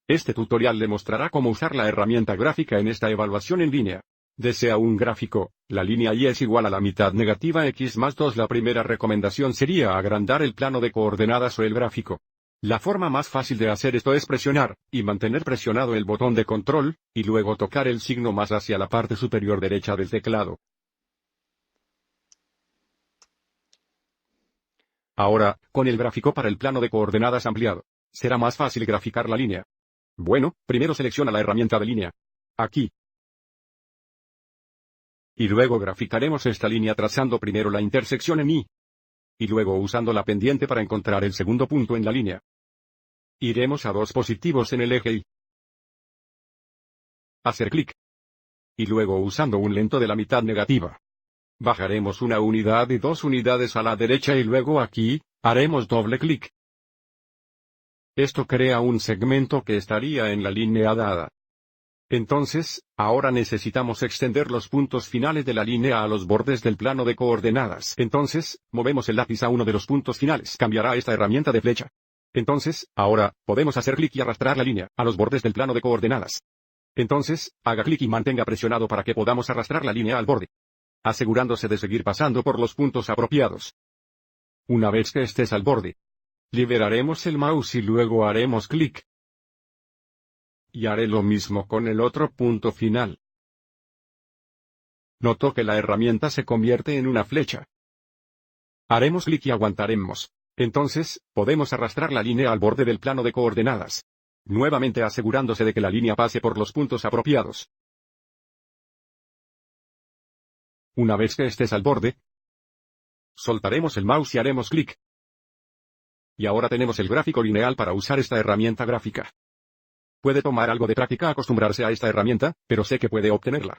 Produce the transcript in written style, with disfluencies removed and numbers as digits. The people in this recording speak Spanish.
Este tutorial le mostrará cómo usar la herramienta gráfica en esta evaluación en línea. ¿Desea un gráfico? La línea Y es igual a la mitad negativa X más 2. La primera recomendación sería agrandar el plano de coordenadas o el gráfico. La forma más fácil de hacer esto es presionar, y mantener presionado el botón de control, y luego tocar el signo más hacia la parte superior derecha del teclado. Ahora, con el gráfico para el plano de coordenadas ampliado, será más fácil graficar la línea. Bueno, primero selecciona la herramienta de línea. Aquí. Y luego graficaremos esta línea trazando primero la intersección en Y. Y luego usando la pendiente para encontrar el segundo punto en la línea. Iremos a dos positivos en el eje Y. Hacer clic. Y luego usando un lento de la mitad negativa. Bajaremos una unidad y 2 unidades a la derecha y luego aquí, haremos doble clic. Esto crea un segmento que estaría en la línea dada. Entonces, ahora necesitamos extender los puntos finales de la línea a los bordes del plano de coordenadas. Entonces, movemos el lápiz a uno de los puntos finales. Cambiará esta herramienta de flecha. Entonces, ahora, podemos hacer clic y arrastrar la línea a los bordes del plano de coordenadas. Entonces, haga clic y mantenga presionado para que podamos arrastrar la línea al borde, asegurándose de seguir pasando por los puntos apropiados. Una vez que estés al borde, liberaremos el mouse y luego haremos clic. Y haré lo mismo con el otro punto final. Noto que la herramienta se convierte en una flecha. Haremos clic y aguantaremos. Entonces, podemos arrastrar la línea al borde del plano de coordenadas. Nuevamente asegurándose de que la línea pase por los puntos apropiados. Una vez que estés al borde, soltaremos el mouse y haremos clic. Y ahora tenemos el gráfico lineal para usar esta herramienta gráfica. Puede tomar algo de práctica acostumbrarse a esta herramienta, pero sé que puede obtenerla.